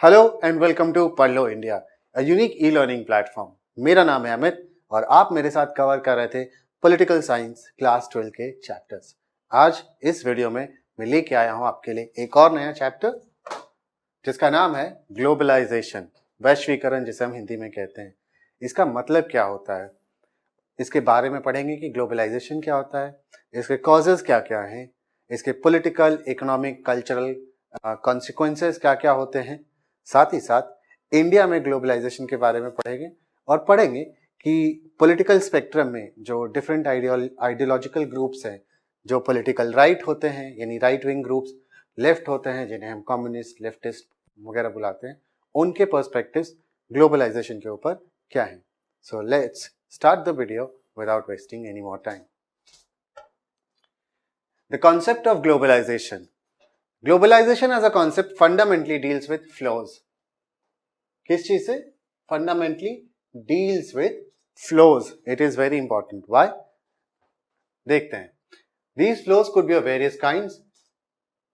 Hello and welcome to पढ़ लो India, a unique e learning platform. मेरा नाम है अमित और आप मेरे साथ कवर कर रहे थे पॉलिटिकल साइंस क्लास 12 के चैप्टर्स। आज इस वीडियो में मैं लेके आया हूं आपके लिए एक और नया चैप्टर जिसका नाम है ग्लोबलाइजेशन, वैश्वीकरण जिसे हम हिंदी में कहते हैं। इसका मतलब क्या होता है, इसके बारे में पढ़ेंगे कि ग्लोबलाइजेशन क्या होता है, इसके कॉजेज क्या क्या हैं, इसके पॉलिटिकल, इकोनॉमिक, कल्चरल कॉन्सिक्वेंसेस क्या क्या होते हैं। साथ ही साथ इंडिया में ग्लोबलाइजेशन के बारे में पढ़ेंगे और पढ़ेंगे कि पॉलिटिकल स्पेक्ट्रम में जो डिफरेंट आइडियोलॉजिकल ग्रुप्स हैं, जो पॉलिटिकल राइट होते हैं यानी राइट विंग ग्रुप्स, लेफ्ट होते हैं जिन्हें हम कम्युनिस्ट, लेफ्टिस्ट वगैरह बुलाते हैं, उनके पर्सपेक्टिव्स ग्लोबलाइजेशन के ऊपर क्या हैं। So let's start the video without wasting any more time. The concept of globalization. Globalization as a concept fundamentally deals with flows. किस चीज से? Fundamentally deals with flows. It is very important. Why? देखते हैं. These flows could be of various kinds.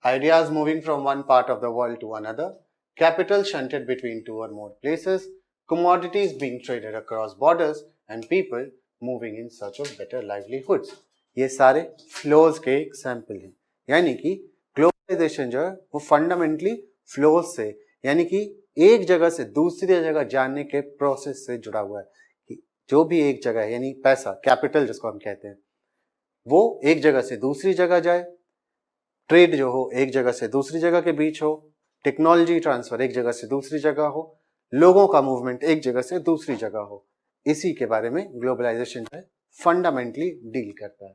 Ideas moving from one part of the world to another. Capital shunted between two or more places. Commodities being traded across borders. And people moving in search of better livelihoods. ये सारे flows के example हैं। यानी कि globalisation जो है वो fundamentally flows से, यानी कि एक जगह से दूसरी जगह जाने के प्रोसेस से जुड़ा हुआ है। कि जो भी एक जगह है यानी पैसा, कैपिटल जिसको हम कहते हैं, वो एक जगह से दूसरी जगह जाए, ट्रेड जो हो एक जगह से दूसरी जगह के बीच हो, टेक्नोलॉजी ट्रांसफर एक जगह से दूसरी जगह हो, लोगों का मूवमेंट एक जगह से दूसरी जगह हो। इसी के बारे में ग्लोबलाइजेशन है फंडामेंटली डील करता है।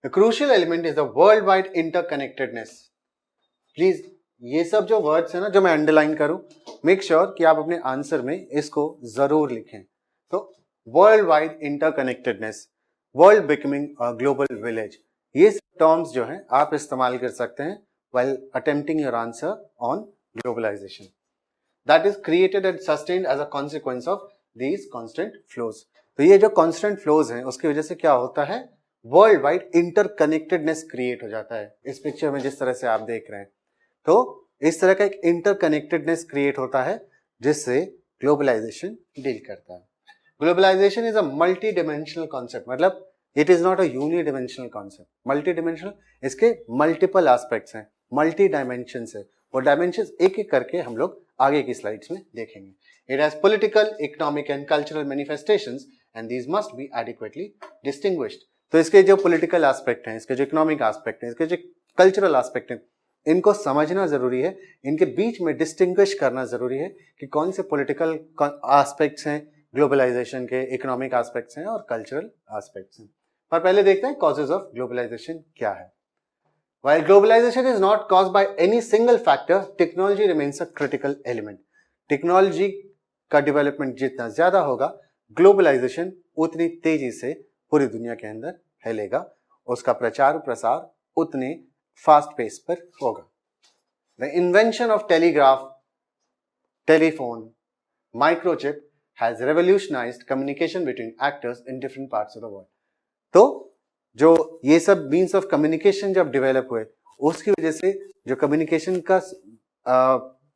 The crucial element is the worldwide interconnectedness. Please ये सब जो वर्ड्स है ना जो मैं अंडरलाइन करूं, मेक श्योर कि आप अपने आंसर में इसको जरूर लिखें। तो world wide interconnectedness, world becoming a global village, ये टर्म्स जो हैं आप इस्तेमाल कर सकते हैं while attempting your answer on globalization. That is created and sustained as a consequence of these constant flows. तो ये जो constant flows हैं उसकी वजह से क्या होता है, वर्ल्ड वाइड इंटरकनेक्टेडनेस क्रिएट हो जाता है। इस पिक्चर में जिस तरह से आप देख रहे हैं, तो इस तरह का एक इंटरकनेक्टेडनेस क्रिएट होता है जिससे ग्लोबलाइजेशन डील करता है। Globalisation is a multi dimensional concept, मतलब it is not a unidimensional concept. Multi dimensional, इसके मल्टीपल एस्पेक्ट्स हैं, मल्टी डायमेंशंस है। वो डायमेंशंस एक एक करके हम लोग आगे की स्लाइड्स में देखेंगे। It has political, economic and cultural manifestations and these must be adequately distinguished. तो इसके जो पॉलिटिकल एस्पेक्ट हैं, इसके जो इकोनॉमिक एस्पेक्ट हैं, इसके जो कल्चरल एस्पेक्ट हैं, इनको समझना जरूरी है, इनके बीच में डिस्टिंग्विश करना जरूरी है कि कौन से पॉलिटिकल एस्पेक्ट्स हैं ग्लोबलाइजेशन के, इकोनॉमिक एस्पेक्ट्स हैं और कल्चरल एस्पेक्ट्स हैं। पर पहले देखते हैं कॉजेज ऑफ ग्लोबलाइजेशन क्या है। While globalization is not caused by any single factor, technology remains a critical element. Technology का डेवलपमेंट जितना ज्यादा होगा, ग्लोबलाइजेशन उतनी तेजी से पूरी दुनिया के अंदर फैलेगा, उसका प्रचार प्रसार उतने फास्ट पेस पर होगा। The invention of telegraph, telephone, microchip has revolutionized communication between actors in different parts of the world. तो जो ये सब मीन्स ऑफ कम्युनिकेशन जब डेवलप हुए, उसकी वजह से जो कम्युनिकेशन का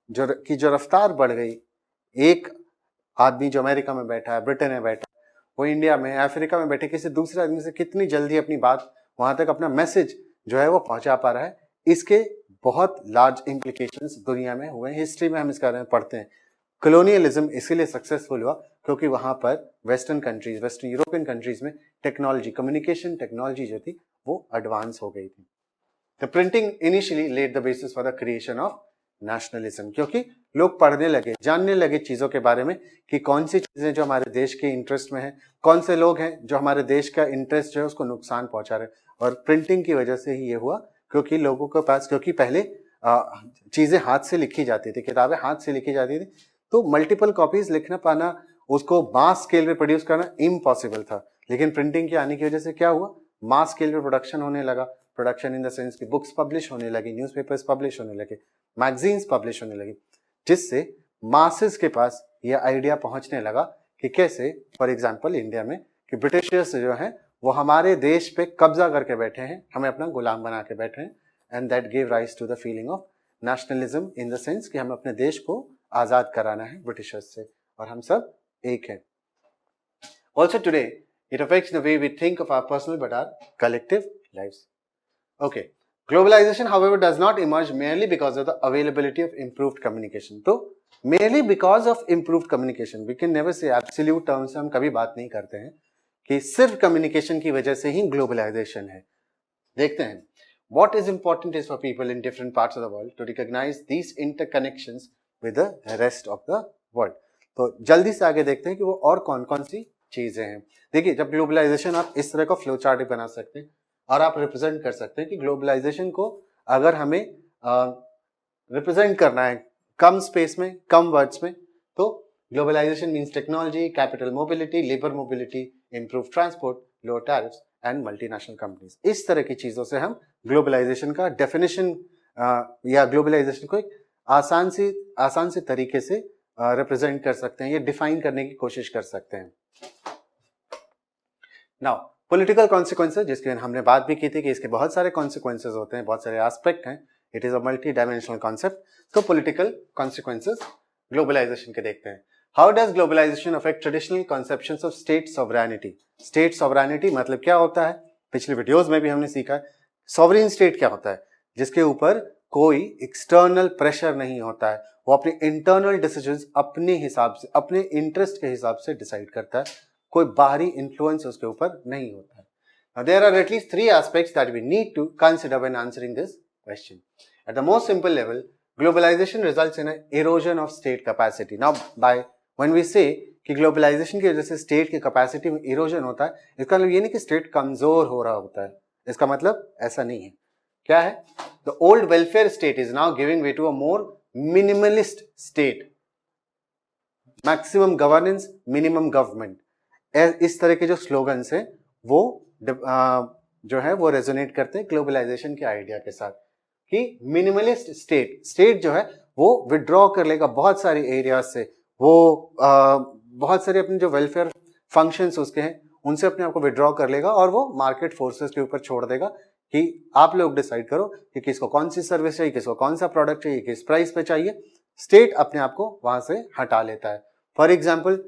जो रफ्तार बढ़ गई, एक आदमी जो अमेरिका में बैठा है, ब्रिटेन में बैठा है, वो इंडिया में, अफ्रीका में बैठे किसी दूसरे आदमी से कितनी जल्दी अपनी बात, वहां तक अपना मैसेज जो है वो पहुंचा पा रहा है। इसके बहुत लार्ज इम्प्लीकेशंस दुनिया में हुए। हिस्ट्री में हम इसके बारे में पढ़ते हैं। कॉलोनियलिज्म इसीलिए सक्सेसफुल हुआ क्योंकि वहां पर western countries, western European countries में टेक्नोलॉजी, कम्युनिकेशन टेक्नोलॉजी जो थी वो एडवांस हो गई थी। The printing initially led the basis for the creation of nationalism, क्योंकि लोग पढ़ने लगे, जानने लगे चीजों के बारे में कि कौन सी चीजें जो हमारे देश के इंटरेस्ट में है, कौन से लोग हैं जो हमारे देश का इंटरेस्ट जो है उसको नुकसान पहुंचा रहे। और प्रिंटिंग की वजह से ही ये हुआ क्योंकि लोगों के पास, क्योंकि पहले चीजें हाथ से लिखी जाती थी, किताबें हाथ से लिखी जाती थी, तो मल्टीपल कॉपीज लिखना पाना, उसको मास स्केल पे प्रोड्यूस करना इम्पॉसिबल था। लेकिन प्रिंटिंग के आने की वजह से क्या हुआ, मास स्केल पे प्रोडक्शन होने लगा। प्रोडक्शन इन द सेंस की बुक्स पब्लिश होने लगी, न्यूज़पेपर्स पब्लिश होने लगे, मैगजीन्स पब्लिश होने लगी, जिससे मासेस के पास ये आइडिया पहुंचने लगा कि कैसे, फॉर एग्जांपल इंडिया में, कि ब्रिटिशर्स जो हैं वो हमारे देश पे कब्जा करके बैठे हैं, हमें अपना गुलाम बना के बैठे हैं, and that give rise to the feeling of nationalism in the sense कि हम अपने देश को आजाद कराना है ब्रिटिशर्स से और हम सब एक हैं. Also today, it affects the way we think of our personal but our collective lives. Okay. Globalization, however, does not emerge merely because of the availability of improved communication. तो merely because of improved communication, we can never say absolute terms. हम कभी बात नहीं करते हैं कि सिर्फ communication की वजह से ही ग्लोबलाइजेशन है. देखते हैं. What is important is for people in different parts of the world to recognize these interconnections with the rest of the world. तो जल्दी से आगे देखते हैं कि वो और कौन कौन सी चीजें हैं. देखिए, जब ग्लोबलाइजेशन, आप इस तरह का फ्लो चार्ट बना सकते हैं और आप रिप्रेजेंट कर सकते हैं कि ग्लोबलाइजेशन को अगर हमें रिप्रेजेंट करना है कम स्पेस में, कम वर्ड्स में, तो globalisation means technology, capital mobility, labour mobility, improve transport, lower tariffs and multinational companies. इस तरह की चीजों से हम ग्लोबलाइजेशन का डेफिनेशन या ग्लोबलाइजेशन को एक आसान से तरीके से रिप्रेजेंट कर सकते हैं, ये डिफाइन करने की कोशिश कर सकते हैं. नाउ पॉलिटिकल कॉन्सिक्वेंसेस, जिसके हमने बात भी की थी कि इसके बहुत सारे कॉन्सिक्वेंसेस होते हैं, बहुत सारे एस्पेक्ट हैं. It is a multi dimensional concept. तो पॉलिटिकल कॉन्सिक्वेंसेस ग्लोबलाइजेशन के देखते हैं. How does globalisation affect traditional conceptions of state sovereignty. State sovereignty मतलब क्या होता है, पिछले वीडियोस में भी हमने सीखा है. सॉवरेन स्टेट क्या होता है, जिसके ऊपर कोई एक्सटर्नल प्रेशर नहीं होता है, वो अपने इंटरनल डिसीजंस अपने हिसाब से, अपने इंटरेस्ट के हिसाब से डिसाइड करता है, कोई बाहरी इन्फ्लुएंस उसके ऊपर नहीं होता है. Now, there are at least 3 aspects that we need to consider when answering this question. At the most simple level, globalization results in an erosion of state capacity. Now, when we say कि globalisation की वजह से state की capacity में erosion होता है, इसका मतलब ये नहीं कि स्टेट कमजोर हो रहा होता है, इसका मतलब ऐसा नहीं है. क्या है? The old welfare state is now giving way to a more minimalist state. Maximum governance, minimum government, इस तरह के जो स्लोगन्स हैं वो जो है वो रेजोनेट करते हैं ग्लोबलाइजेशन के आइडिया के साथ कि मिनिमलिस्ट स्टेट जो है वो विड्रॉ कर लेगा बहुत सारे एरियाज से, वो बहुत सारे अपने जो वेलफेयर फंक्शंस उसके हैं उनसे अपने आप को विड्रॉ कर लेगा और वो मार्केट फोर्सेस के ऊपर छोड़ देगा कि आप लोग डिसाइड करो कि किसको कौन सी सर्विस चाहिए, किसको कौन सा प्रोडक्ट चाहिए, किस प्राइस पे चाहिए. स्टेट अपने आप को वहां से हटा लेता है. फॉर एग्जाम्पल,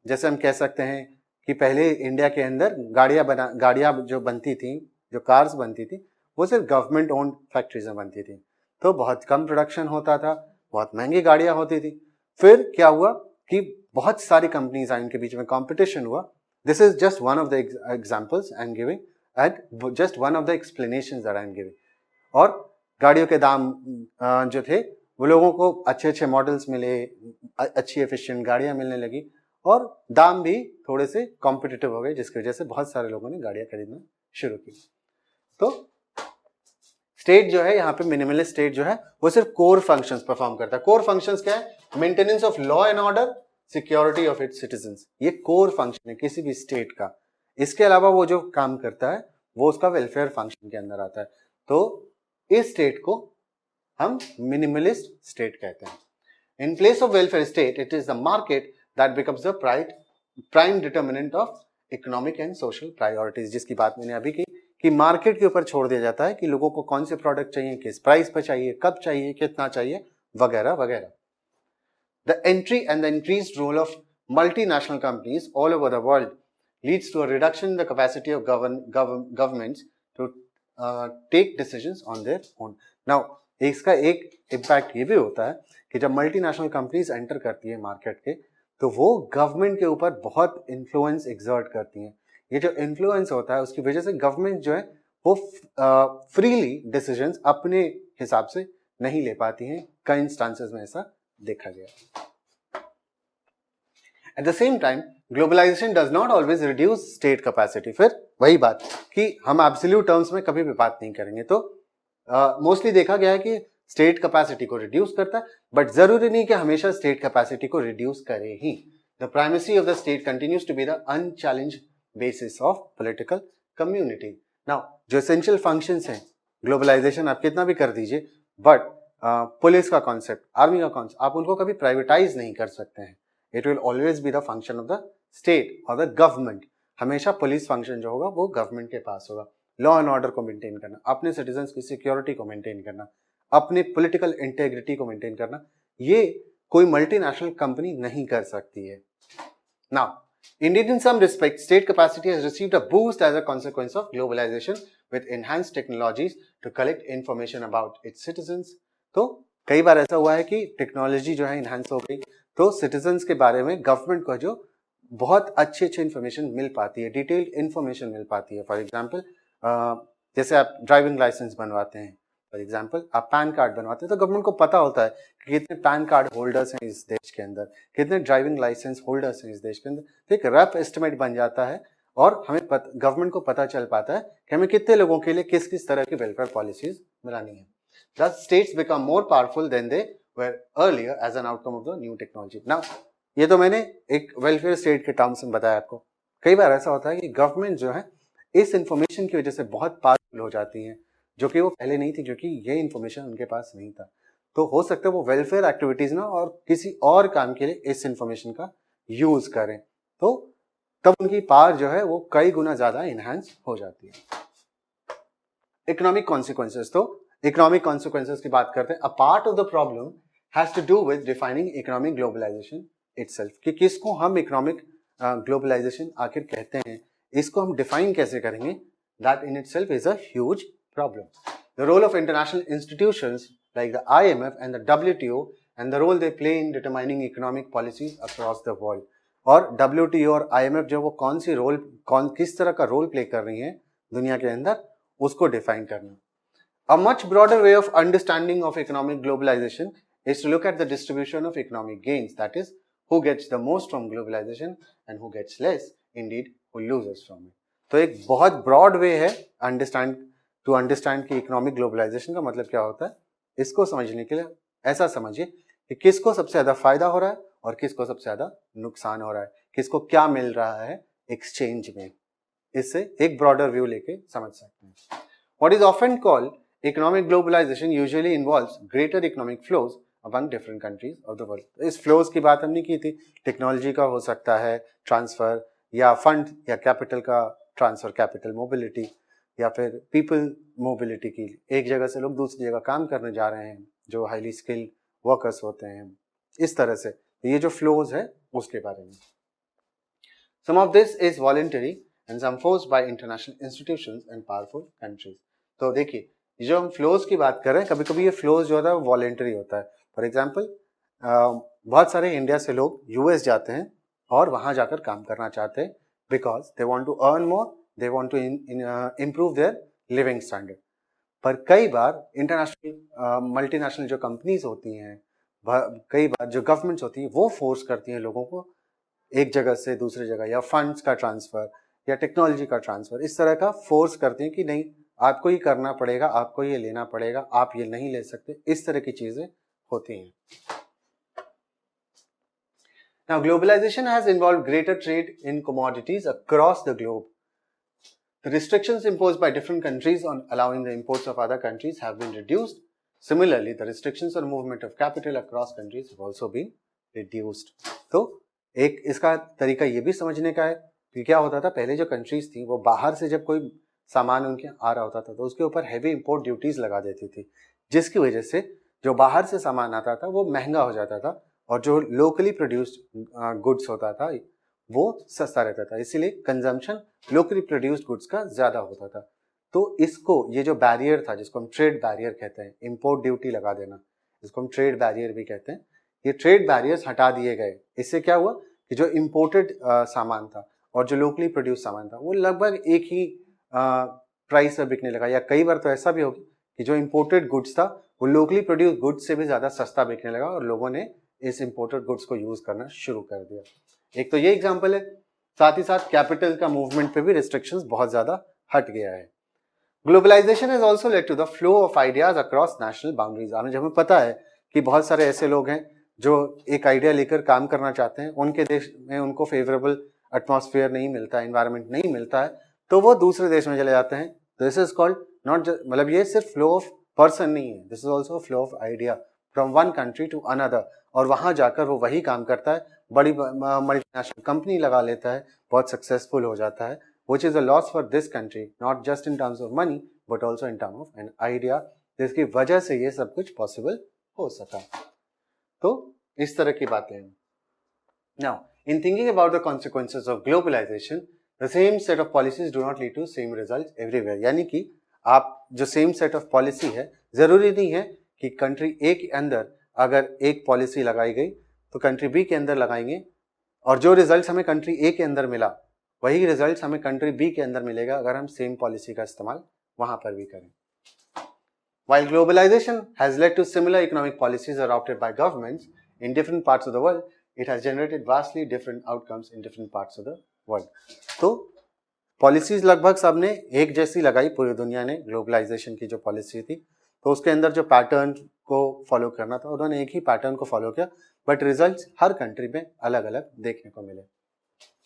जैसे हम कह सकते हैं कि पहले इंडिया के अंदर गाड़ियां जो बनती थी, जो कार्स बनती थी, वो सिर्फ गवर्नमेंट ओन्ड फैक्ट्रीज में बनती थी, तो बहुत कम प्रोडक्शन होता था, बहुत महंगी गाड़ियां होती थी. फिर क्या हुआ कि बहुत सारी कंपनीज आई, उनके बीच में कंपटीशन हुआ. This is just one of the examples I am giving and just one of the explanations that I am giving. और गाड़ियों के दाम जो थे वो लोगों को अच्छे मॉडल्स मिले, अच्छी एफिशिएंट गाड़ियां मिलने लगी और दाम भी थोड़े से कॉम्पिटिटिव हो गए, जिसकी वजह से बहुत सारे लोगों ने गाड़ियां खरीदना शुरू की. तो स्टेट जो है, यहाँ पे मिनिमलिस्ट स्टेट जो है वो सिर्फ कोर फंक्शंस परफॉर्म करता है. कोर फंक्शंस क्या है? Maintenance of law and order, security of its citizens. ये कोर फंक्शन है किसी भी स्टेट का. इसके अलावा वो जो काम करता है वो उसका वेलफेयर फंक्शन के अंदर आता है. तो इस स्टेट को हम मिनिमलिस्ट स्टेट कहते हैं. In place of welfare state, it is the market that becomes the prime determinant of economic and social priorities, जिसकी बात मैंने अभी की कि मार्केट के ऊपर छोड़ दिया जाता है कि लोगों को कौन से प्रोडक्ट चाहिए, किस प्राइस पर चाहिए, कब चाहिए, कितना चाहिए, वगैरह वगैरह. The entry and the increased role of multinational companies all over the world leads to a reduction in the capacity of governments to take decisions on their own. Now इसका एक इम्पैक्ट ये भी होता है कि जब मल्टीनेशनल कंपनीज एंटर करती है मार्केट के, तो वो गवर्नमेंट के ऊपर बहुत इन्फ्लुएंस एक्सर्ट करती हैं. ये जो इन्फ्लुएंस होता है उसकी वजह से गवर्नमेंट जो है वो फ्रीली डिसीजंस अपने हिसाब से नहीं ले पाती हैं. कई इंस्टांसेस में ऐसा देखा गया. At the same time, globalisation does not always reduce state capacity. फिर वही बात कि हम एब्सोल्यूट टर्म्स में कभी भी बात नहीं करेंगे. तो मोस्टली देखा गया है कि स्टेट कैपेसिटी को रिड्यूस करता है, बट जरूरी नहीं कि हमेशा स्टेट कैपेसिटी को रिड्यूस करे ही. The primacy of the state continues to be the unchallenged basis of political community. Now जो एसेंशियल फंक्शंस हैं, ग्लोबलाइजेशन आप कितना भी कर दीजिए, बट पुलिस का कॉन्सेप्ट, आर्मी का कॉन्सेप्ट, आप उनको कभी प्राइवेटाइज नहीं कर सकते हैं. It will always be the function of the state और द गवर्नमेंट. हमेशा पुलिस फंक्शन जो होगा वो गवर्नमेंट के पास होगा. लॉ एंड ऑर्डर को मेंटेन करना, अपने सिटीजन्स की सिक्योरिटी को मेंटेन करना, अपने पॉलिटिकल इंटेग्रिटी को मेंटेन करना, ये कोई मल्टीनेशनल कंपनी नहीं कर सकती है। Now indeed in some respects state capacity has received a boost as a consequence of globalization with enhanced technologies to collect information about its citizens। तो कई बार ऐसा हुआ है कि टेक्नोलॉजी जो है इनहांस हो गई, तो सिटीजन्स के बारे में गवर्नमेंट को जो बहुत अच्छी इन्फॉर्मेशन मिल पाती है, डिटेल्ड इन्फॉर्मेशन मिल पाती है। फॉर एग्जांपल जैसे आप ड्राइविंग लाइसेंस बनवाते हैं, फॉर एग्जांपल आप पैन कार्ड बनवाते हैं, तो गवर्नमेंट को पता होता है कि कितने पैन कार्ड होल्डर्स हैं इस देश के अंदर, कितने ड्राइविंग लाइसेंस होल्डर्स हैं इस देश के अंदर। तो एक रफ एस्टिमेट बन जाता है और हमें गवर्नमेंट को पता चल पाता है कि हमें कितने लोगों के लिए किस किस तरह की वेलफेयर पॉलिसीज बनानी है। Thus states become more powerful than they were earlier as an outcome of the new technology। Now ये तो मैंने एक वेलफेयर स्टेट के टर्म्स में बताया आपको। कई बार ऐसा होता है कि गवर्नमेंट जो है इस इंफॉर्मेशन की वजह से बहुत पावरफुल हो जाती है, जो कि वो पहले नहीं थी, क्योंकि ये इंफॉर्मेशन उनके पास नहीं था। तो हो सकता है वो वेलफेयर एक्टिविटीज ना और किसी और काम के लिए इस इंफॉर्मेशन का यूज करें, तो तब उनकी पावर जो है वो कई गुना ज्यादा इनहांस हो जाती है। इकोनॉमिक कॉन्सिक्वेंसेस, तो इकोनॉमिक कॉन्सिक्वेंसेस की बात करते हैं। A part of the problem has to do with defining economic globalisation itself, कि किसको हम इकोनॉमिक ग्लोबलाइजेशन आखिर कहते हैं, इसको हम डिफाइन कैसे करेंगे। That in itself is a huge problem. The role of international institutions like the IMF and the WTO and the role they play in determining economic policies across the world. और WTO और IMF जो वो कौन सी role किस तरह का role play कर रही हैं दुनिया के अंदर, उसको डिफाइन करना। A much broader way of understanding of economic globalization is to look at the distribution of economic gains, that is, who gets the most from globalization and who gets less, indeed, who loses from it। तो एक बहुत broad way है understand कि economic globalization का मतलब क्या होता है। इसको समझने के लिए ऐसा समझिए कि किसको सबसे ज्यादा फायदा हो रहा है और किसको सबसे ज्यादा नुकसान हो रहा है, किसको क्या मिल रहा है एक्सचेंज में। इससे एक ब्रॉडर व्यू लेके समझ सकते हैं। What is often called economic globalization usually involves greater economic flows among different countries of the world। इस फ्लोज की बात हमने की थी, टेक्नोलॉजी का हो सकता है ट्रांसफर, या फंड या कैपिटल का ट्रांसफर, कैपिटल मोबिलिटी, या फिर पीपल मोबिलिटी की, एक जगह से लोग दूसरी जगह काम करने जा रहे हैं जो हाईली स्किल्ड वर्कर्स होते हैं। इस तरह से ये जो फ्लोज है उसके बारे में। Some of this is voluntary and some forced by international institutions and powerful countries. तो देखिए जो हम फ्लोज की बात कर रहे हैं, कभी कभी ये फ्लोज जो होता है वो वॉलेंटरी होता है। फॉर एग्जांपल बहुत सारे इंडिया से लोग यूएस जाते हैं और वहां जाकर काम करना चाहते हैं because they want to earn more, they want to improve their living standard. पर कई बार इंटरनेशनल मल्टीनेशनल जो कंपनीज होती हैं, कई बार जो गवर्नमेंट्स होती हैं, वो फोर्स करती हैं लोगों को एक जगह से दूसरी जगह, या फंड्स का ट्रांसफर या टेक्नोलॉजी का ट्रांसफर, इस तरह का फोर्स करती हैं कि नहीं आपको ही करना पड़ेगा, आपको ये लेना पड़ेगा, आप ये नहीं ले सकते। इस तरह की चीजें होती हैं। Now globalization has involved greater trade in commodities across the globe. The restrictions imposed by different countries on allowing the imports of other countries have been reduced. Similarly, the restrictions on movement of capital across countries have also been reduced। तो एक इसका तरीका ये भी समझने का है कि क्या होता था, पहले जो कंट्रीज थी वो बाहर से जब कोई सामान उनके आ रहा होता था तो उसके ऊपर हैवी इंपोर्ट ड्यूटीज लगा देती थी, जिसकी वजह से जो बाहर से सामान आता था वो महंगा हो जाता था और जो लोकली प्रोड्यूस्ड गुड्स होता था वो सस्ता रहता था। इसीलिए कंजम्पशन लोकली प्रोड्यूस्ड गुड्स का ज्यादा होता था। तो इसको, ये जो बैरियर था जिसको हम ट्रेड बैरियर कहते हैं, इंपोर्ट ड्यूटी लगा देना, इसको हम ट्रेड बैरियर भी कहते हैं, ये ट्रेड बैरियर्स हटा दिए गए। इससे क्या हुआ कि जो इम्पोर्टेड सामान था और जो लोकली प्रोड्यूस सामान था वो लगभग एक ही प्राइस पर बिकने लगा, या कई बार तो ऐसा भी हो गया कि जो इम्पोर्टेड गुड्स था वो लोकली प्रोड्यूस गुड्स से भी ज्यादा सस्ता बिकने लगा और लोगों ने इस इम्पोर्टेड गुड्स को यूज करना शुरू कर दिया। एक तो ये एग्जांपल है, साथ ही साथ कैपिटल का मूवमेंट पे भी रिस्ट्रिक्शंस बहुत ज्यादा हट गया है। Globalization has also led to the flow of ideas across national boundaries. हमें पता है कि बहुत सारे ऐसे लोग हैं जो एक आइडिया लेकर काम करना चाहते हैं, उनके देश में उनको फेवरेबल एटमॉस्फेयर नहीं मिलता, एनवायरनमेंट नहीं मिलता है, तो वो दूसरे देश में चले जाते हैं। दिस इज कॉल्ड नॉट, मतलब ये सिर्फ फ्लो ऑफ पर्सन नहीं है, this is also flow of idea from one country to another, और वहां जाकर वो वही काम करता है, बड़ी मल्टीनेशनल कंपनी लगा लेता है, बहुत सक्सेसफुल हो जाता है, which is a loss for this country, not just in terms of money, but also in terms of an idea, जिसकी वजह से ये सब कुछ पॉसिबल हो सका। तो इस तरह की बातें हैं। Now, in thinking about the consequences of globalization, the same set of policies do not lead to same results everywhere. यानी कि आप जो सेम सेट ऑफ पॉलिसी है, जरूरी नहीं है कि कंट्री ए के अंदर अगर एक पॉलिसी लगाई गई तो कंट्री बी के अंदर लगाएंगे, और जो रिजल्ट हमें कंट्री ए के अंदर मिला वही रिजल्ट हमें कंट्री बी के अंदर मिलेगा अगर हम सेम पॉलिसी का इस्तेमाल वहां पर भी करें। While globalization has led to similar economic policies adopted by governments in different parts of the world, it has generated vastly different outcomes in different parts of the world. तो policies लगभग सबने एक जैसी लगाई पूरी दुनिया ने, ग्लोबलाइजेशन की जो पॉलिसी थी, तो उसके अंदर जो पैटर्न को फॉलो करना था उन्होंने एक ही पैटर्न को फॉलो किया, बट रिजल्ट्स हर कंट्री में अलग अलग देखने को मिले।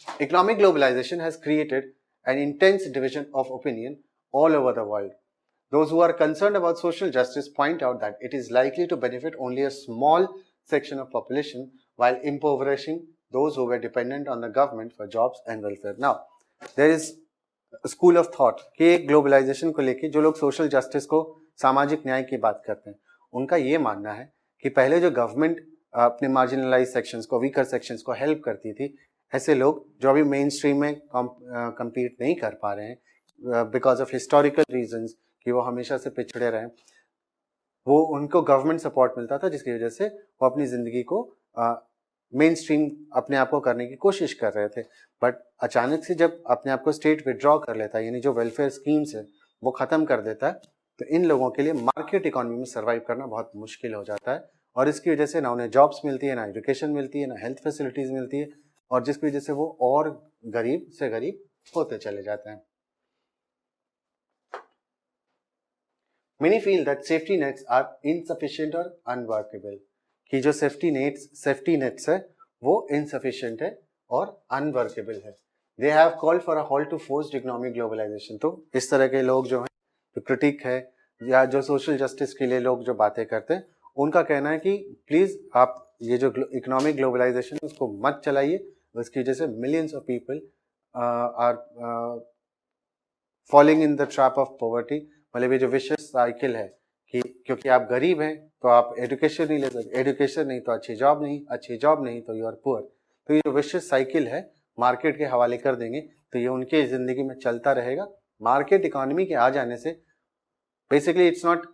Economic globalization has created an intense division of opinion all over the world. Those who are concerned about social justice point out that it is likely to benefit only a small section of population while impoverishing those who were dependent on the government for jobs and welfare. Now, there is a school of thought कि globalisation को लेके जो लोग social justice को, सामाजिक न्याय की बात करते हैं, उनका ये मानना है कि पहले जो गवर्नमेंट अपने मार्जिनलाइज सेक्शंस को, वीकर सेक्शंस को हेल्प करती थी, ऐसे लोग जो अभी मेन स्ट्रीम में कम्पीट नहीं कर पा रहे हैं बिकॉज ऑफ हिस्टोरिकल रीजंस कि वो हमेशा से पिछड़े रहे, वो उनको गवर्नमेंट सपोर्ट मिलता था जिसकी वजह से वो अपनी ज़िंदगी को मेन स्ट्रीम अपने आप को करने की कोशिश कर रहे थे। बट अचानक से जब अपने आप को स्टेट विड्रॉ कर लेता है, यानी जो वेलफेयर स्कीम्स है वो ख़त्म कर देता है, तो इन लोगों के लिए मार्केट इकोनॉमी में सर्वाइव करना बहुत मुश्किल हो जाता है, और इसकी वजह से ना उन्हें जॉब्स मिलती है, ना एजुकेशन मिलती है, ना हेल्थ फैसिलिटीज़ मिलती है, और जिसकी वजह से वो और गरीब से गरीब होते चले जाते हैं। Many feel that safety nets are insufficient or unworkable. कि जो सेफ्टी नेट्स है वो insufficient है और unworkable है। They have called for a halt to forced economic globalization. तो इस तरह के लोग जो हैं, जो क्रिटिक है या जो सोशल जस्टिस के लिए लोग जो बातें करते हैं, उनका कहना है कि प्लीज आप ये जो इकोनॉमिक ग्लोबलाइजेशन है उसको मत चलाइए, उसकी वजह से millions of people are falling in the trap of poverty. मतलब ये जो विशियस साइकिल है कि क्योंकि आप गरीब हैं तो आप एजुकेशन नहीं ले सकते, एजुकेशन नहीं तो अच्छी जॉब नहीं, अच्छी जॉब नहीं तो यू आर पुअर। तो ये जो विशियस साइकिल है मार्केट के हवाले कर देंगे तो ये उनके ज़िंदगी में चलता रहेगा। मार्केट इकोनॉमी के आ जाने से बेसिकली इट्स नॉट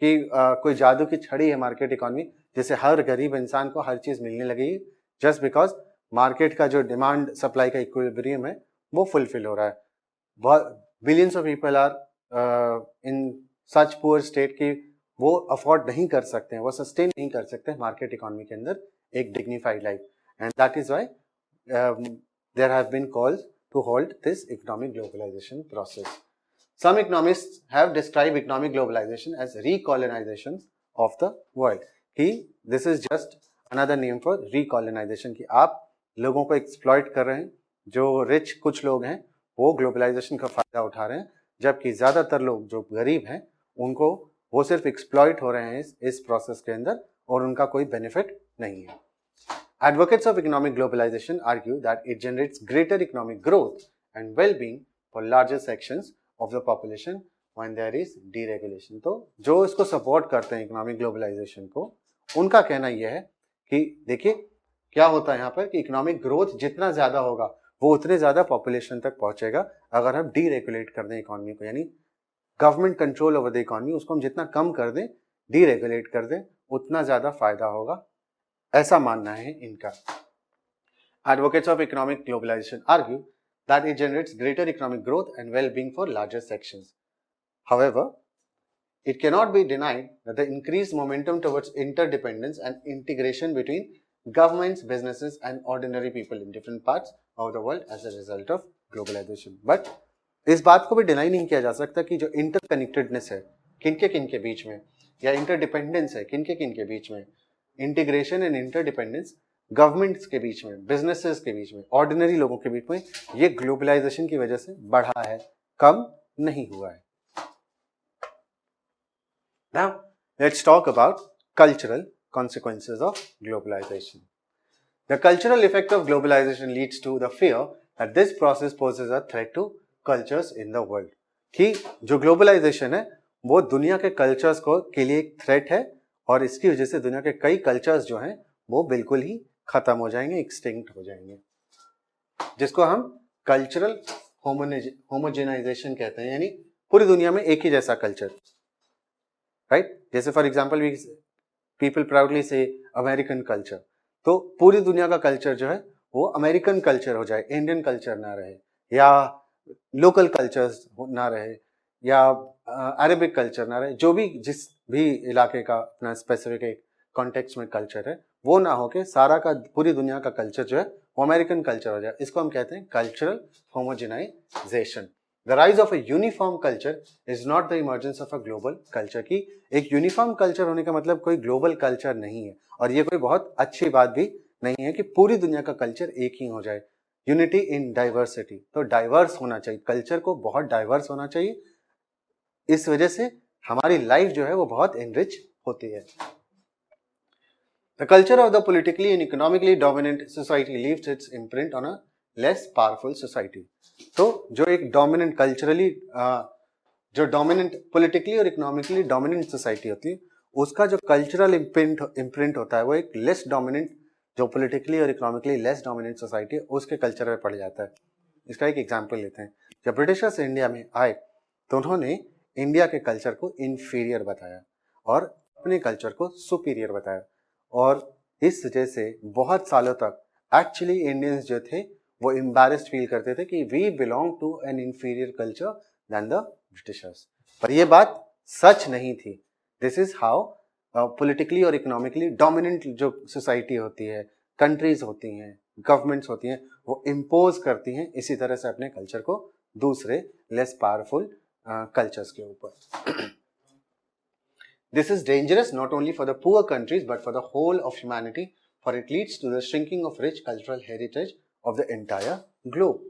कि कोई जादू की छड़ी है मार्केट इकोनॉमी जैसे हर गरीब इंसान को हर चीज़ मिलने लगेगी, जस्ट बिकॉज मार्केट का जो डिमांड सप्लाई का इक्विलिब्रियम है वो फुलफिल हो रहा है। बहुत billions of people are in such poor state कि वो अफोर्ड नहीं कर सकते हैं, वो सस्टेन नहीं कर सकते हैं मार्केट इकोनॉमी के अंदर एक dignified life, and that is why there have been calls to hold this economic globalization process. Some economists have described economic globalization as recolonization of the world. कि this is just another name for recolonization, कि आप लोगों को exploit कर रहे हैं, जो rich कुछ लोग हैं वो ग्लोबलाइजेशन का फायदा उठा रहे हैं, जबकि ज़्यादातर लोग जो गरीब हैं उनको वो सिर्फ एक्सप्लॉइट हो रहे हैं इस प्रोसेस के अंदर और उनका कोई बेनिफिट नहीं है। Advocates of economic globalization argue that it generates greater economic growth and well-being for larger sections of the population when there is deregulation. तो जो इसको सपोर्ट करते हैं इकोनॉमिक ग्लोबलाइजेशन को, उनका कहना यह है कि देखिए क्या होता है यहाँ पर कि इकोनॉमिक ग्रोथ जितना ज़्यादा होगा वो उतने ज़्यादा पॉपुलेशन तक पहुँचेगा। अगर हम डीरेगुलेट कर दें इकोनॉमी को, यानी government control over the economy, उसको हम जितना कम कर दें, डीरेगुलेट कर दें, उतना ज़्यादा फायदा होगा, ऐसा मानना है इनका। Advocates of economic globalization argue that it generates greater economic growth and well-being for larger sections. However, it cannot be denied that the increased momentum towards interdependence and integration between governments, businesses and ordinary people in different parts of the world as a result of globalization. But इस बात को भी deny नहीं किया जा सकता कि जो इंटरकनेक्टेडनेस है किनके बीच में, या इंटरडिपेंडेंस है किनके बीच में, इंटीग्रेशन एंड इंटरडिपेंडेंस गवर्नमेंट्स के बीच में, बिजनेसेस के बीच में, ऑर्डिनरी लोगों के बीच में, ये ग्लोबलाइजेशन की वजह से बढ़ा है, कम नहीं हुआ है। Now, let's talk about cultural consequences of globalization. The cultural effect of globalization leads to the fear that this process poses a threat to cultures in the world, कि जो ग्लोबलाइजेशन है वो दुनिया के कल्चर्स को के लिए एक थ्रेट है और इसकी वजह से दुनिया के कई कल्चर्स जो हैं वो बिल्कुल ही खत्म हो जाएंगे, एक्सटिंक्ट हो जाएंगे, जिसको हम कल्चरल होमोजेनाइजेशन कहते हैं, यानी पूरी दुनिया में एक ही जैसा कल्चर, राइट। जैसे for example we people proudly से अमेरिकन कल्चर, तो पूरी दुनिया का कल्चर जो है वो अमेरिकन कल्चर हो जाए, इंडियन कल्चर ना रहे, या लोकल कल्चर्स ना रहे, या अरेबिक कल्चर ना रहे, जो भी जिस भी इलाके का अपना स्पेसिफिक एक कॉन्टेक्स्ट में कल्चर है वो ना हो के सारा का पूरी दुनिया का कल्चर जो है वो अमेरिकन कल्चर हो जाए, इसको हम कहते हैं cultural homogenization. The rise of a uniform culture is not the emergence of a global culture, की एक यूनिफॉर्म कल्चर होने का मतलब कोई ग्लोबल कल्चर नहीं है, और ये कोई बहुत अच्छी बात भी नहीं है कि पूरी दुनिया का कल्चर एक ही हो जाए। यूनिटी इन डाइवर्सिटी, तो डाइवर्स होना चाहिए, कल्चर को बहुत डाइवर्स होना चाहिए, इस वजह से हमारी लाइफ जो है वो बहुत एनरिच होती है। The culture of the politically and economically dominant society leaves its imprint on a less powerful society. तो जो एक डोमिनेंट कल्चरली जो डोमिनेंट पॉलिटिकली और इकोनॉमिकली डोमिनेंट सोसाइटी होती है उसका जो कल्चरल इम्प्रिंट होता है वो एक लेस डोमिनेंट, जो पॉलिटिकली और इकोनॉमिकली लेस डोमिनेंट सोसाइटी है उसके कल्चर में पड़ जाता है। इसका एक एग्जांपल लेते हैं। जब ब्रिटिशर्स इंडिया में आए तो उन्होंने इंडिया के कल्चर को इन्फीरियर बताया और अपने कल्चर को सुपीरियर बताया, और इस वजह से बहुत सालों तक एक्चुअली इंडियंस जो थे वो एम्बैरेस्ड फील करते थे कि we belong to an inferior culture than the Britishers, पर ये बात सच नहीं थी। दिस इज हाउ पॉलिटिकली और इकोनॉमिकली डोमिनेंट जो सोसाइटी होती है, कंट्रीज होती हैं, गवर्नमेंट्स होती हैं, वो इम्पोज करती हैं इसी तरह से अपने कल्चर को दूसरे लेस पावरफुल कल्चर्स के ऊपर। This is dangerous not only for the poor countries but for the whole of humanity, for it leads to the shrinking of rich cultural heritage of the entire globe.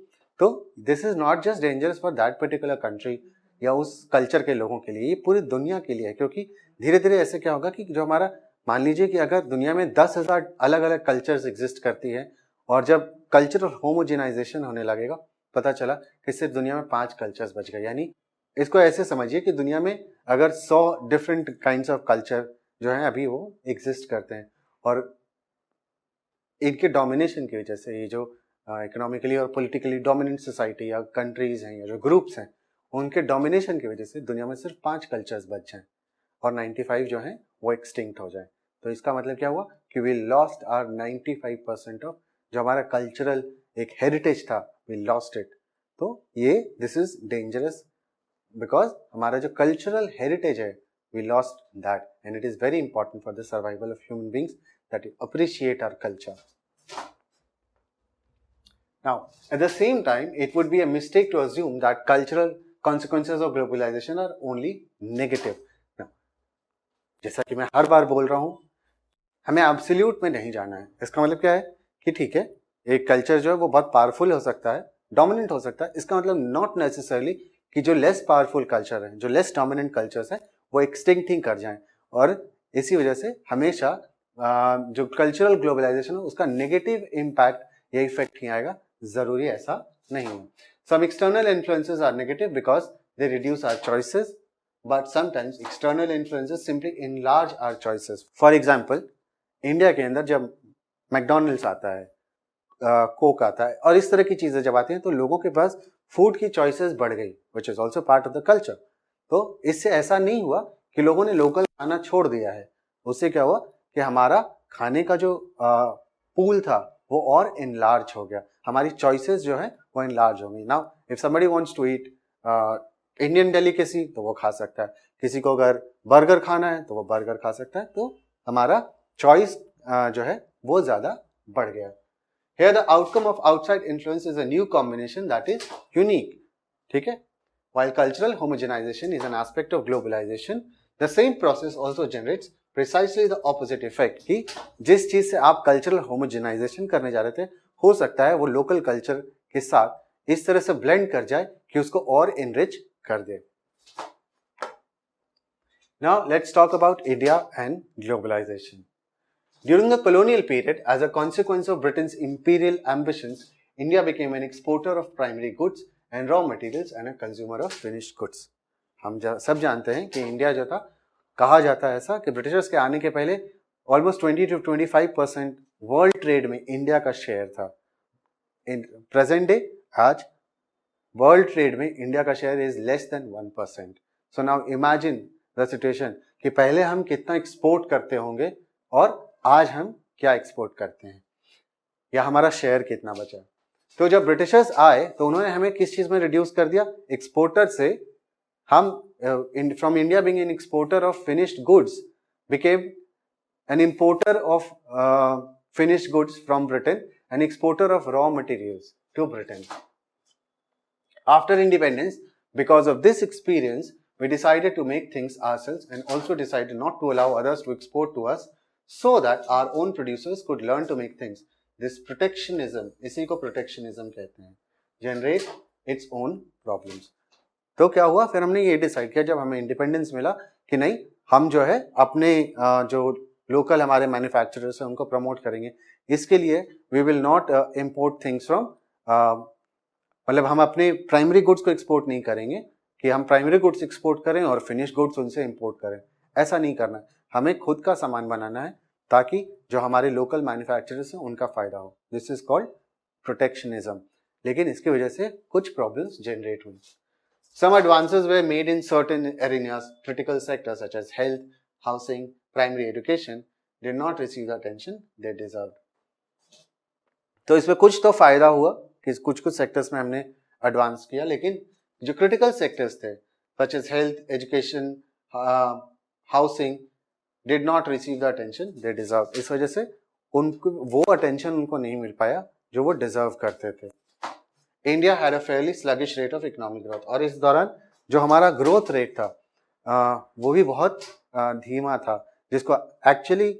तो this is not just dangerous for that particular country या उस culture के लोगों के लिए, ये पूरी दुनिया के लिए है, क्योंकि धीरे धीरे ऐसे क्या होगा कि जो हमारा, मान लीजिए कि अगर दुनिया में 10,000 अलग अलग कल्चर्स एग्जिस्ट करती है और जब कल्चरल होमोजेनाइजेशन होने लगेगा पता चला कि सिर्फ दुनिया में 5 कल्चर्स बच गए। यानी इसको ऐसे समझिए कि दुनिया में अगर 100 डिफरेंट काइंड्स ऑफ कल्चर जो है अभी वो एग्जिस्ट करते हैं, और इनके डोमिनेशन की वजह से ये जो इकोनॉमिकली और पॉलिटिकली डोमिनेंट सोसाइटी या कंट्रीज हैं या जो ग्रुप्स हैं उनके डोमिनेशन की वजह से दुनिया में सिर्फ 5 कल्चर्स बच जाएं और 95 जो हैं वो एक्सटिंक्ट हो जाए। तो इसका मतलब क्या हुआ कि वी लॉस्ट आवर 95% ऑफ जो हमारा कल्चरल एक हेरिटेज था, वी लॉस्ट इट। तो ये दिस इज डेंजरस बिकॉज हमारा जो कल्चरल हेरिटेज है we lost that, and it is very important for the survival of human beings that appreciate our culture. Now, at the same time, it would be a mistake to assume that cultural consequences of globalization are only negative. Now, जैसा कि मैं हर बार बोल रहा हूं, हमें absolute में नहीं जाना है। इसका मतलब क्या है कि ठीक है, एक कल्चर जो है वो बहुत पावरफुल हो सकता है, डोमिनेंट हो सकता है, इसका मतलब नॉट नेसेसरली कि जो लेस पावरफुल कल्चर है, जो लेस डोमिनेंट कल्चर्स है वो एक्सटिंक्ट ही कर जाएं, और इसी वजह से हमेशा जो कल्चरल ग्लोबलाइजेशन है उसका नेगेटिव इम्पैक्ट या इफेक्ट ही आएगा, जरूरी ऐसा नहीं है। Some external influences are negative because they reduce our choices, but sometimes external influences simply enlarge our choices. For example, India के अंदर जब मैकडॉनल्ड्स आता है, कोक आता है और इस तरह की चीजें जब आती हैं तो लोगों के पास फूड की चॉइसेस बढ़ गई, which is also part of the culture. तो इससे ऐसा नहीं हुआ कि लोगों ने लोकल खाना छोड़ दिया है, उससे क्या हुआ कि हमारा खाने का जो पूल था वो और इनलार्ज हो गया, हमारी चॉइसेस जो है वो इनलार्ज हो गई। Now if somebody wants to eat Indian delicacy तो वो खा सकता है, किसी को अगर बर्गर खाना है तो वो बर्गर खा सकता है, तो हमारा चॉइस जो है वो ज्यादा बढ़ गया। Here the outcome of outside influence is a new combination that is unique. ठीक है? While cultural homogenization is an aspect of globalization, the same process also generates precisely the opposite effect कि जिस चीज से आप कल्चरल होमोजेनाइजेशन करने जा रहे थे हो सकता है वो लोकल कल्चर के साथ इस तरह से ब्लेंड कर जाए कि उसको और इनरिच कर दे। Now let's talk about India and globalization. During the colonial period, as a consequence of Britain's imperial ambitions, India became an exporter of primary goods and raw materials and a consumer of finished goods. हम सब जानते हैं कि India जो था, कहा जाता है ऐसा कि ब्रिटिशर्स के आने के पहले ऑलमोस्ट 20 to 25% वर्ल्ड ट्रेड में इंडिया का शेयर था. इन प्रेजेंट डे आज वर्ल्ड ट्रेड में इंडिया का share is less than 1%. So now imagine the situation कि पहले हम कितना एक्सपोर्ट करते होंगे और आज हम क्या एक्सपोर्ट करते हैं, या हमारा शेयर कितना बचा. तो जब ब्रिटिशर्स आए तो उन्होंने हमें किस चीज में रिड्यूस कर दिया, एक्सपोर्टर से हम from India being an exporter of finished goods became an importer of finished goods from Britain, an exporter of raw materials to Britain. After independence, because of this experience, we decided to make things ourselves and also decided not to allow others to export to us so that our own producers could learn to make things. This protectionism, इसी को protectionism कहते हैं, generate its own problems. तो क्या हुआ, फिर हमने ये डिसाइड किया जब हमें इंडिपेंडेंस मिला कि नहीं, हम जो है अपने जो लोकल हमारे मैन्युफैक्चरर्स हैं उनको प्रमोट करेंगे. इसके लिए we will not import things from, मतलब हम अपने प्राइमरी गुड्स को एक्सपोर्ट नहीं करेंगे कि हम प्राइमरी गुड्स एक्सपोर्ट करें और फिनिश गुड्स उनसे इंपोर्ट करें. ऐसा नहीं करना है, हमें खुद का सामान बनाना है ताकि जो हमारे लोकल मैन्युफैक्चरर्स हैं उनका फायदा हो. This is called protectionism. लेकिन इसकी वजह से कुछ प्रॉब्लम्स जनरेट हुई. Some advances we made in certain areas, critical sectors such as health, housing, primary education did not receive the attention they deserved. तो इसमें कुछ तो फायदा हुआ कि कुछ सेक्टर्स में हमने एडवांस किया, लेकिन जो क्रिटिकल सेक्टर्स थे such as health, education, housing did not receive the attention they deserve. इस वजह से उनको वो अटेंशन उनको नहीं मिल पाया जो वो डिजर्व करते थे. India had a fairly sluggish rate of economic growth, और इस दौरान जो हमारा ग्रोथ रेट था वो भी बहुत धीमा था, जिसको actually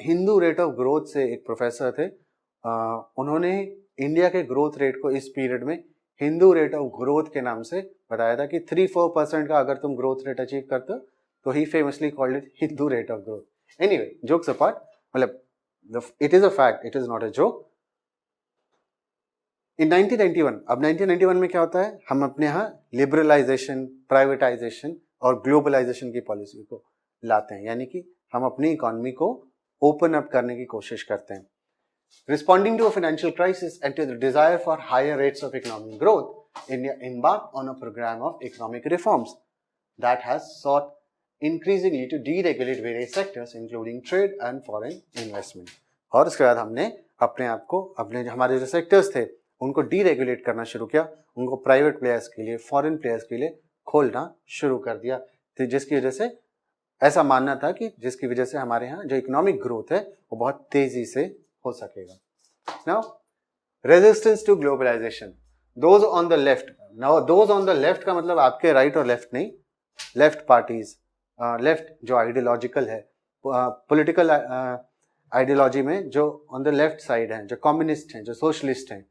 Hindu rate of growth से एक प्रोफेसर थे, उन्होंने इंडिया के ग्रोथ रेट को इस पीरियड में हिंदू रेट ऑफ ग्रोथ के नाम से बताया था कि 3-4% का अगर तुम ग्रोथ रेट अचीव करते हो तो he famously called it Hindu rate of growth. Anyway, jokes apart, मतलब it is a fact, it is not a joke. In 1991, अब 1991 में क्या होता है, हम अपने यहाँ लिबरलाइजेशन, प्राइवेटाइजेशन और ग्लोबलाइजेशन की पॉलिसी को लाते हैं, यानी कि हम अपनी इकोनॉमी को ओपन अप करने की कोशिश करते हैं. Responding to a financial crisis and to the desire for higher rates of economic growth, India embarked on a program of economic reforms that has sought increasingly to deregulate various sectors, including trade and foreign investment. और उसके बाद हमने अपने आप को, अपने हमारे जो सेक्टर्स थे उनको डीरेगुलेट करना शुरू किया, उनको प्राइवेट प्लेयर्स के लिए, फॉरेन प्लेयर्स के लिए खोलना शुरू कर दिया, जिसकी वजह से ऐसा मानना था कि जिसकी वजह से हमारे यहाँ जो इकोनॉमिक ग्रोथ है वो बहुत तेजी से हो सकेगा. Now, resistance to globalization. Those on the left. Now, those on the left का मतलब आपके राइट और लेफ्ट नहीं, लेफ्ट पार्टीज, लेफ्ट जो आइडियोलॉजिकल है, पॉलिटिकल आइडियोलॉजी में जो ऑन द लेफ्ट साइड हैं, जो कम्युनिस्ट हैं, जो सोशलिस्ट हैं,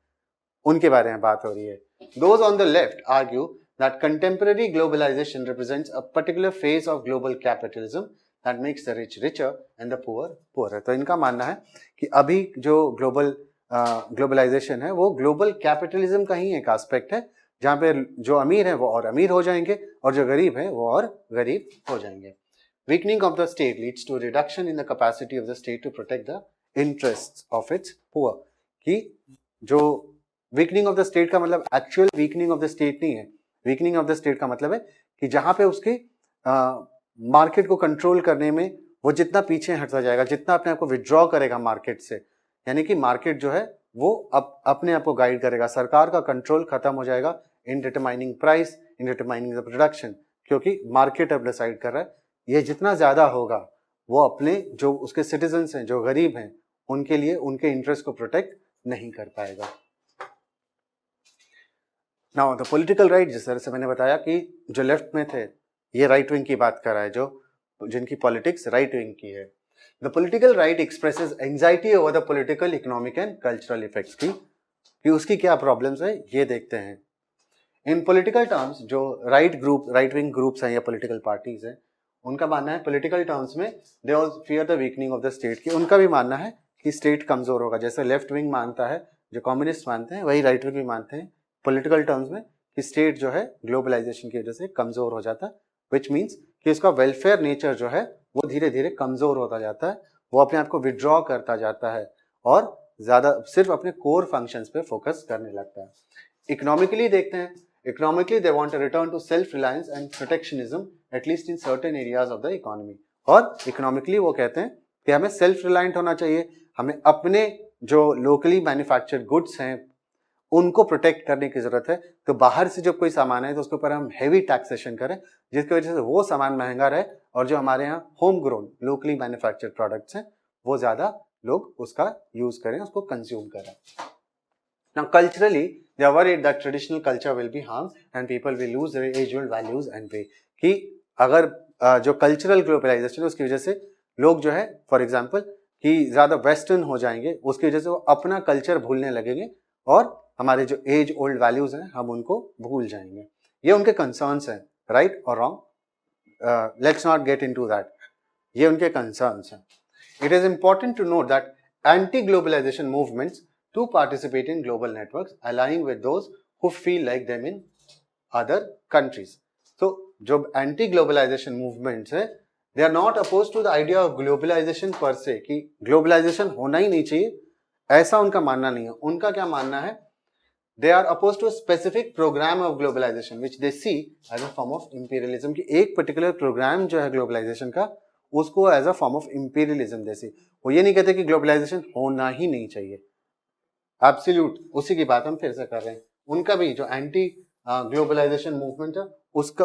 उनके बारे में बात हो रही है. Those on the left argue that contemporary globalization represents a particular phase of global capitalism that makes the rich richer and the poor poorer. तो इनका मानना है कि अभी जो ग्लोबलाइजेशन है वो ग्लोबल कैपिटलिज्म का ही एक एस्पेक्ट है, जहाँ पे जो अमीर है वो और अमीर हो जाएंगे और जो गरीब है वो और गरीब हो जाएंगे. Weakening of the state leads to a reduction in the capacity of the state to protect the interests of its poor. कि जो weakening of the state का मतलब actual weakening of the state नहीं है. weakening of the state का मतलब है कि जहाँ पे उसकी मार्केट को कंट्रोल करने में वो जितना पीछे हटता जाएगा, जितना अपने आप को विड्रॉ करेगा मार्केट से, यानी कि मार्केट जो है वो अपने आप को गाइड करेगा, सरकार का कंट्रोल खत्म हो जाएगा in determining price, in determining the production, क्योंकि मार्केट अब डिसाइड कर रहा है. ये जितना ज्यादा होगा वो अपने जो उसके सिटीजन्स हैं, जो गरीब हैं, उनके लिए उनके इंटरेस्ट को प्रोटेक्ट नहीं कर पाएगा. नाउ द पॉलिटिकल राइट, जिस तरह से मैंने बताया कि जो लेफ्ट में थे ये राइट विंग की बात कर रहा है, जो जिनकी पॉलिटिक्स राइट विंग की है. The political right expresses anxiety over the political, economic and cultural effects की, कि उसकी क्या प्रॉब्लम्स है ये देखते हैं. इन पॉलिटिकल टर्म्स जो राइट विंग ग्रुप्स हैं या पॉलिटिकल पार्टीज हैं, उनका मानना है पॉलिटिकल टर्म्स में they all fear the weakening of the state की. उनका भी मानना है कि स्टेट कमजोर होगा, जैसे लेफ्ट विंग मानता है, जो कम्युनिस्ट मानते हैं, वही राइट विंग भी मानते हैं पॉलिटिकल टर्म्स में कि स्टेट जो है ग्लोबलाइजेशन की वजह से कमजोर हो जाता है, विच मीन्स कि उसका वेलफेयर नेचर जो है वो धीरे धीरे कमजोर होता जाता है, वो अपने आप को विड्रॉ करता जाता है और ज्यादा सिर्फ अपने कोर फंक्शंस पे फोकस करने लगता है। इकोनॉमिकली देखते हैं, economically they want to return to self reliance and protectionism at least in certain areas of the economy. और इकोनॉमिकली वो कहते हैं कि हमें सेल्फ रिलायंट होना चाहिए, हमें अपने जो लोकली मैन्युफैक्चर्ड गुड्स हैं उनको प्रोटेक्ट करने की जरूरत है। तो बाहर से जब कोई सामान है तो उसके ऊपर हम हेवी टैक्सेशन करें जिसकी वजह से वो सामान महंगा रहे और जो हमारे यहाँ home grown locally manufactured products हैं वो ज्यादा लोग उसका यूज करें, उसको कंज्यूम करें। Now culturally they are worried that traditional culture will be harmed and people will lose their age-old values and way। कि अगर जो कल्चरल ग्लोबलाइजेशन है उसकी वजह से लोग जो है फॉर एग्जांपल कि ज्यादा वेस्टर्न हो जाएंगे, उसकी वजह से वो अपना कल्चर भूलने लगेंगे और हमारे जो एज ओल्ड वैल्यूज हैं हम उनको भूल जाएंगे। ये उनके कंसर्न्स हैं, राइट और wrong, let's not get into that, ये उनके कंसर्न्स हैं। It is important to note that anti globalization movements to participate in global networks aligning with those who feel like them in other countries। So जो anti globalization movements है they are not opposed to the idea of globalization per se कि globalization होना ही नहीं चाहिए, ऐसा उनका मानना नहीं है। उनका क्या मानना है, they are opposed to a specific program of globalization which they see as a form of imperialism कि एक particular program जो है globalization का उसको as a form of imperialism जैसे, वो ये नहीं कहते कि globalization होना ही नहीं चाहिए। एब्सोल्यूट उसी की बात हम फिर से कर रहे हैं। उनका भी जो एंटी ग्लोबलाइजेशन मूवमेंट है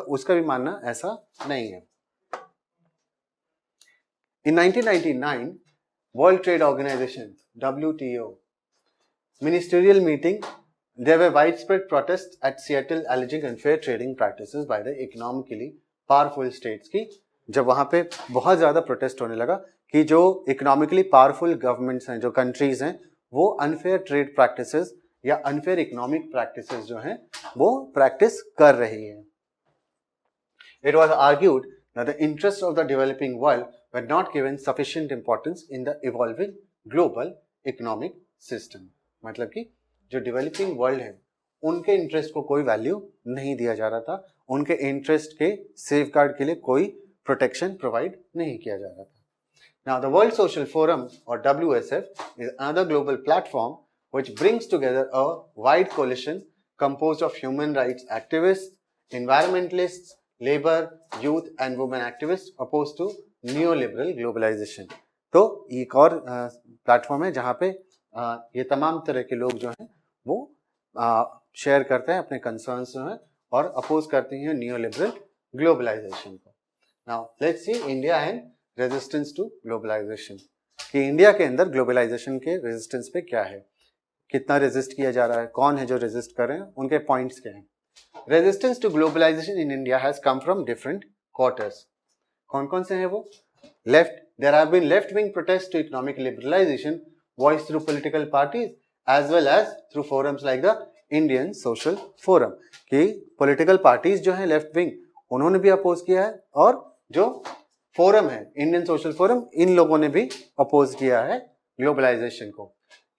उसका भी मानना ऐसा नहीं है। In 1999 world trade organization WTO ministerial meeting there were widespread protests at Seattle alleging unfair trading practices by the economically powerful states की जब वहां पे बहुत ज्यादा प्रोटेस्ट होने लगा कि जो इकोनॉमिकली पावरफुल गवर्नमेंट्स हैं, जो कंट्रीज हैं, वो अनफेयर ट्रेड प्रैक्टिसेस या अनफेयर इकोनॉमिक प्रैक्टिसेस जो हैं वो प्रैक्टिस कर रही है। It was argued that the interest of the developing world were not given sufficient importance in the evolving global economic system. मतलब कि जो डेवलपिंग वर्ल्ड है उनके इंटरेस्ट को कोई वैल्यू नहीं दिया जा रहा था, उनके इंटरेस्ट के सेफगार्ड के लिए कोई प्रोटेक्शन प्रोवाइड नहीं किया जा रहा था। Now, the World Social Forum, or WSF, is another global platform which brings together a wide coalition composed of human rights activists, environmentalists, labor, youth and women activists opposed to neoliberal globalization। तो एक और platform है जहाँ पे ये तमाम तरह के लोग जो हैं वो शेयर करते हैं अपने कंसर्न्स जो हैं और अपोज करते हैं न्यूलिबरल ग्लोबलाइजेशन को। Now let's see India and resistance to globalization कि इंडिया के अंदर ग्लोबलाइजेशन के रेजिस्टेंस पे क्या है, कितना रेजिस्ट किया जा रहा है, कौन है जो रेजिस्ट कर रहे हैं, उनके पॉइंट्स क्या हैं। Resistance to globalization in India has come from different quarters. कौन कौन से हैं वो? Left, there have been left wing protest to economic liberalization voice through political parties as well as through forums like the Indian social forum कि political parties जो है left wing उन्होंने भी अपोज किया है और जो फोरम है इंडियन सोशल फोरम इन लोगों ने भी अपोज किया है ग्लोबलाइजेशन को।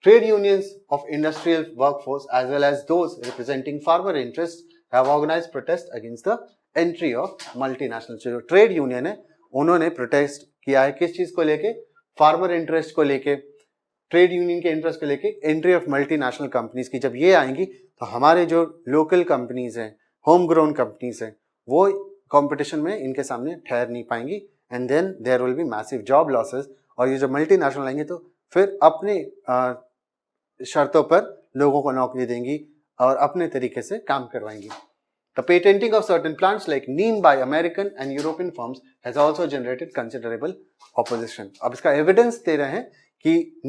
Trade unions of industrial workforce as well as those representing farmer interest have organized protest against the entry of multinational. जो ट्रेड यूनियन है उन्होंने प्रोटेस्ट किया है किस चीज को लेके, फार्मर इंटरेस्ट को लेके, ट्रेड यूनियन के इंटरेस्ट को लेके, एंट्री ऑफ मल्टीनेशनल कंपनीज की। जब ये आएंगी तो हमारे जो लोकल कंपनीज हैं, होम ग्रोन कंपनीज हैं, वो कंपटीशन में इनके सामने ठहर नहीं पाएंगी and then there will be massive job losses. और ये जो मल्टीनेशनल आएंगे तो फिर अपने शर्तों पर लोगों को नौकरी देंगी और अपने तरीके से काम करवाएंगी। The patenting of certain plants like neem by American and European firms has also generated considerable opposition। अब इसका एविडेंस दे रहे हैं कि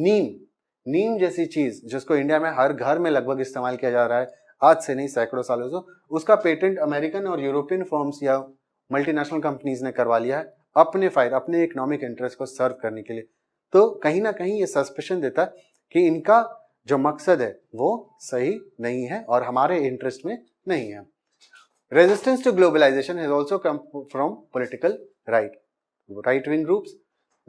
नीम जैसी चीज जिसको इंडिया में हर घर में लगभग इस्तेमाल किया जा रहा है आज से नहीं सैकड़ों सालों से, उसका पेटेंट अमेरिकन और यूरोपियन फर्म्स या मल्टीनेशनल कंपनीज ने करवा लिया है अपने फायदे, अपने इकोनॉमिक इंटरेस्ट को सर्व करने के लिए। तो कहीं ना कहीं ये सस्पेशन देता है कि इनका जो मकसद है वो सही नहीं है और हमारे इंटरेस्ट में नहीं है। Resistance to globalization has also come from political right-wing groups.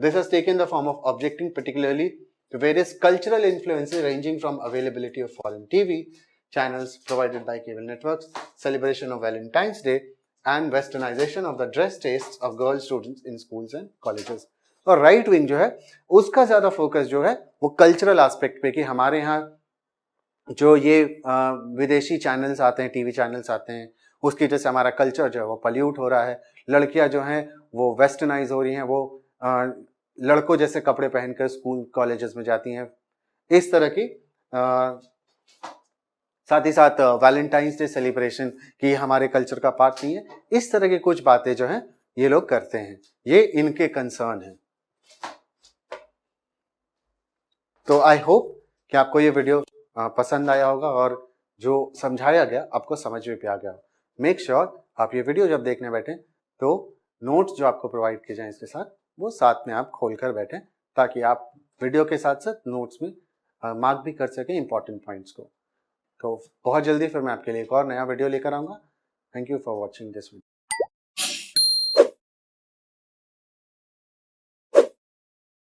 This has taken the form of objecting particularly to various cultural influences ranging from availability of foreign TV, channels provided by cable networks, celebration of Valentine's Day, and westernization of the dress tastes of girl students in schools and colleges. और right wing जो है उसका ज्यादा focus जो है वो cultural aspect पे, कि हमारे यहाँ जो ये विदेशी चैनल्स आते हैं, टीवी चैनल्स आते हैं, उसकी वजह से हमारा कल्चर जो है वो पल्यूट हो रहा है। लड़कियां जो हैं वो वेस्टर्नाइज हो रही हैं, वो लड़कों जैसे कपड़े पहनकर स्कूल कॉलेजेस में जाती हैं। इस तरह की साथ ही साथ वैलेंटाइंस डे सेलिब्रेशन की हमारे कल्चर का पार्ट नहीं है। इस तरह की कुछ बातें जो हैं ये लोग करते हैं, ये इनके कंसर्न है। तो आई होप कि आपको ये वीडियो पसंद आया होगा और जो समझाया गया आपको समझ में भी आ गया। मेक श्योर आप ये वीडियो जब देखने बैठें तो नोट्स जो आपको प्रोवाइड किए जाएं इसके साथ, वो साथ में आप खोल कर बैठें, ताकि आप वीडियो के साथ साथ नोट्स में मार्क भी कर सकें इंपॉर्टेंट पॉइंट्स को। तो बहुत जल्दी फिर मैं आपके लिए एक और नया वीडियो लेकर आऊँगा। Thank you for watching this video.